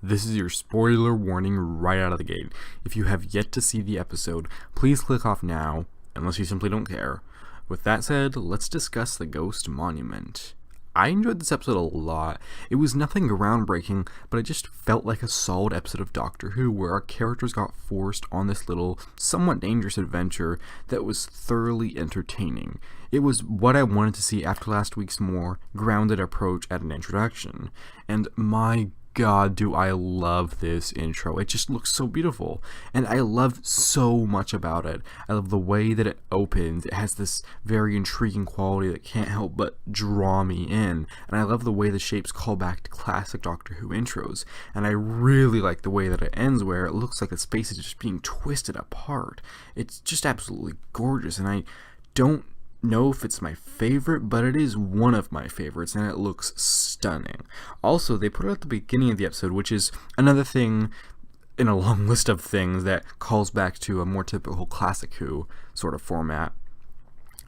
This is your spoiler warning right out of the gate. If you have yet to see the episode, please click off now, unless you simply don't care. With that said, let's discuss the Ghost Monument. I enjoyed this episode a lot. It was nothing groundbreaking, but it just felt like a solid episode of Doctor Who where our characters got forced on this little, somewhat dangerous adventure that was thoroughly entertaining. It was what I wanted to see after last week's more grounded approach at an introduction. And my God, do I love this intro. It just looks so beautiful, and I love so much about it. I love the way that it opens. It has this very intriguing quality that can't help but draw me in, and I love the way the shapes call back to classic Doctor Who intros, and I really like the way that it ends where it looks like the space is just being twisted apart. It's just absolutely gorgeous, and I don't know if it's my favorite, but it is one of my favorites, and it looks stunning. Also, they put it at the beginning of the episode, which is another thing in a long list of things that calls back to a more typical classic Who sort of format.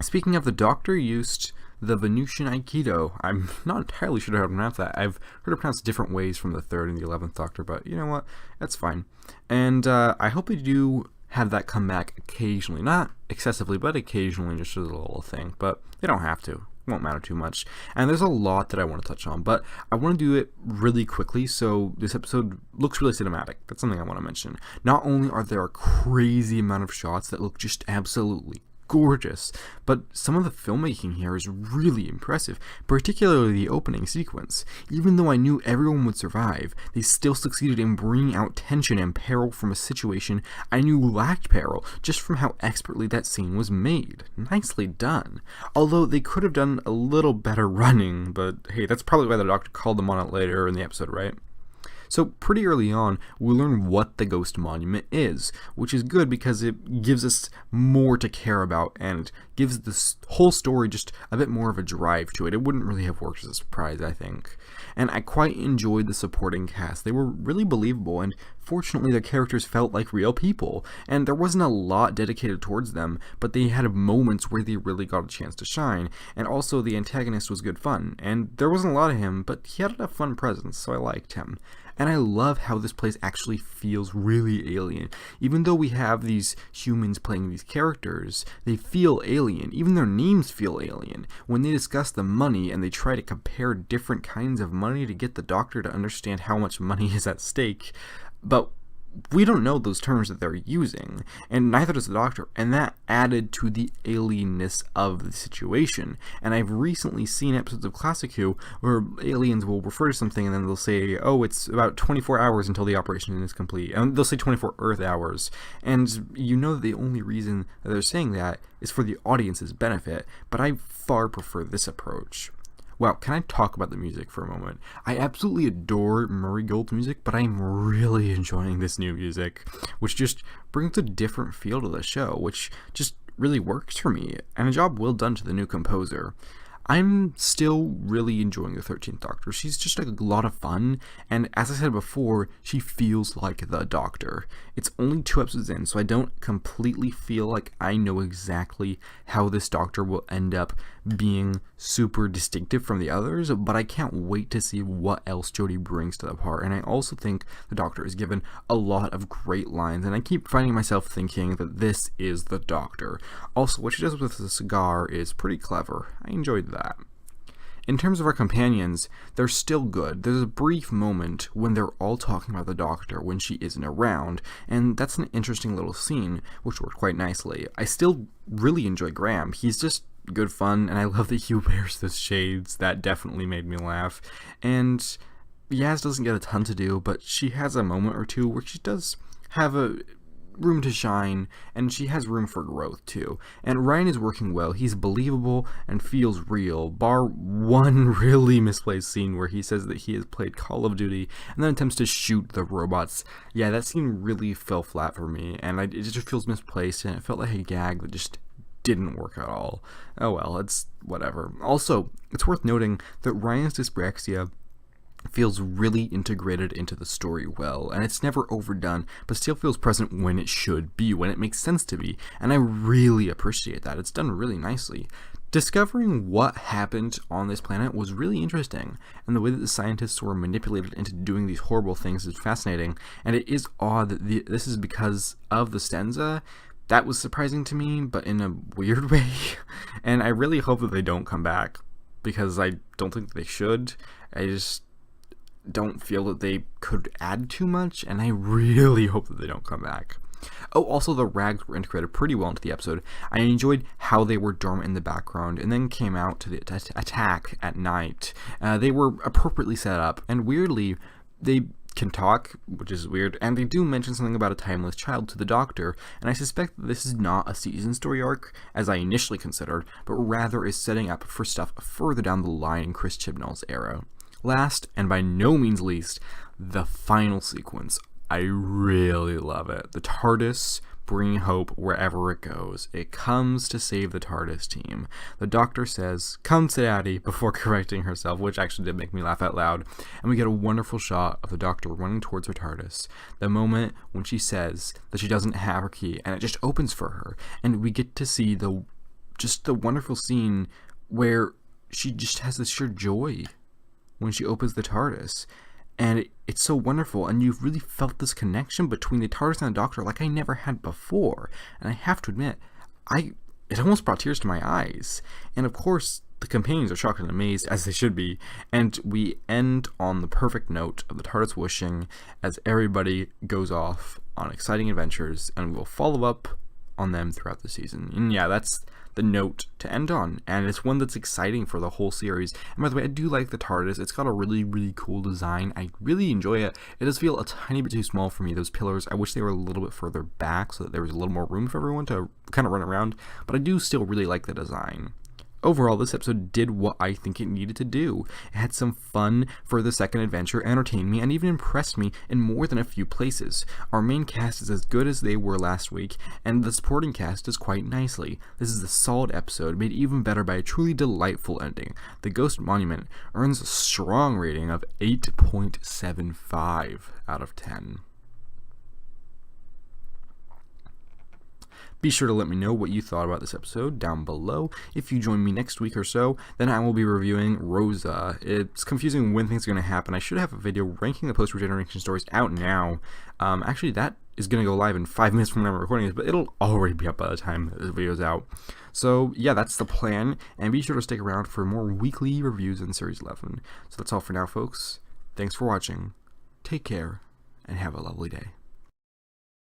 Speaking of, the Doctor used the Venusian Aikido. I'm not entirely sure how to pronounce that. I've heard it pronounced different ways from the 3rd and the 11th Doctor, but you know what? That's fine. And I hope they do have that come back occasionally. Not excessively, but occasionally, just as a little thing. But they don't have to. It won't matter too much. And there's a lot that I want to touch on, but I want to do it really quickly, so this episode looks really cinematic. That's something I want to mention. Not only are there a crazy amount of shots that look just absolutely gorgeous, but some of the filmmaking here is really impressive, particularly the opening sequence. Even though I knew everyone would survive, they still succeeded in bringing out tension and peril from a situation I knew lacked peril just from how expertly that scene was made. Nicely done. Although they could have done a little better running, but hey, that's probably why the Doctor called them on it later in the episode, right? So pretty early on, we learn what the Ghost Monument is, which is good because it gives us more to care about and gives this whole story just a bit more of a drive to it. It wouldn't really have worked as a surprise, I think. And I quite enjoyed the supporting cast. They were really believable, and fortunately their characters felt like real people, and there wasn't a lot dedicated towards them, but they had moments where they really got a chance to shine. And also the antagonist was good fun, and there wasn't a lot of him, but he had a fun presence, so I liked him. And I love how this place actually feels really alien. Even though we have these humans playing these characters, they feel alien. Even their names feel alien. When they discuss the money and they try to compare different kinds of money to get the Doctor to understand how much money is at stake, but we don't know those terms that they're using, and neither does the Doctor, and that added to the alienness of the situation. And I've recently seen episodes of Classic Who where aliens will refer to something and then they'll say, oh, it's about 24 hours until the operation is complete, and they'll say 24 Earth hours, and you know that the only reason that they're saying that is for the audience's benefit, but I far prefer this approach. Wow, can I talk about the music for a moment? I absolutely adore Murray Gold's music, but I'm really enjoying this new music, which just brings a different feel to the show, which just really works for me, and a job well done to the new composer. I'm still really enjoying the 13th Doctor. She's just a lot of fun, and as I said before, she feels like the Doctor. It's only 2 episodes in, so I don't completely feel like I know exactly how this Doctor will end up being super distinctive from the others, but I can't wait to see what else Jodie brings to the part. And I also think the Doctor is given a lot of great lines, and I keep finding myself thinking that this is the Doctor. Also, what she does with the cigar is pretty clever. I enjoyed that. In terms of our companions, they're still good. There's a brief moment when they're all talking about the Doctor when she isn't around, and that's an interesting little scene, which worked quite nicely. I still really enjoy Graham. He's just good fun, and I love that he wears the shades. That definitely made me laugh. And Yaz doesn't get a ton to do, but she has a moment or two where she does have a room to shine, and she has room for growth too. And Ryan is working well. He's believable and feels real, bar one really misplaced scene where he says that he has played Call of Duty and then attempts to shoot the robots. Yeah, that scene really fell flat for me, and it just feels misplaced, and it felt like a gag that just didn't work at all. Oh well, it's whatever. Also, it's worth noting that Ryan's dyspraxia feels really integrated into the story well, and it's never overdone, but still feels present when it should be, when it makes sense to be, and I really appreciate that. It's done really nicely. Discovering what happened on this planet was really interesting, and the way that the scientists were manipulated into doing these horrible things is fascinating, and it is odd that this is because of the Stenza. That was surprising to me, but in a weird way, and I really hope that they don't come back, because I don't think they should. I just don't feel that they could add too much, and I really hope that they don't come back. Oh, also the rags were integrated pretty well into the episode. I enjoyed how they were dormant in the background and then came out to the attack at night. They were appropriately set up, and weirdly, they can talk, which is weird, and they do mention something about a timeless child to the Doctor, and I suspect that this is not a season story arc, as I initially considered, but rather is setting up for stuff further down the line in Chris Chibnall's era. Last, and by no means least, the final sequence. I really love it. The TARDIS bringing hope wherever it goes. It comes to save the TARDIS team. The Doctor says, "Come to Daddy," before correcting herself, which actually did make me laugh out loud. And we get a wonderful shot of the Doctor running towards her TARDIS. The moment when she says that she doesn't have her key, and it just opens for her. And we get to see the wonderful scene where she just has this sheer joy when she opens the TARDIS. And it's so wonderful, and you've really felt this connection between the TARDIS and the Doctor like I never had before. And I have to admit, it almost brought tears to my eyes. And of course, the companions are shocked and amazed, as they should be. And we end on the perfect note of the TARDIS whooshing as everybody goes off on exciting adventures, and we'll follow up on them throughout the season. And yeah, that's the note to end on, and it's one that's exciting for the whole series. And by the way, I do like the TARDIS. It's got a really, really cool design. I really enjoy it. It does feel a tiny bit too small for me, those pillars. I wish they were a little bit further back so that there was a little more room for everyone to kind of run around, but I do still really like the design. Overall, this episode did what I think it needed to do. It had some fun for the second adventure, entertained me, and even impressed me in more than a few places. Our main cast is as good as they were last week, and the supporting cast does quite nicely. This is a solid episode, made even better by a truly delightful ending. The Ghost Monument earns a strong rating of 8.75 out of 10. Be sure to let me know what you thought about this episode down below. If you join me next week or so, then I will be reviewing Rosa. It's confusing when things are going to happen. I should have a video ranking the post-regeneration stories out now. Actually, that is going to go live in 5 minutes from when I'm recording this, but it'll already be up by the time this video's out. So yeah, that's the plan, and be sure to stick around for more weekly reviews in Series 11. So that's all for now, folks. Thanks for watching. Take care, and have a lovely day.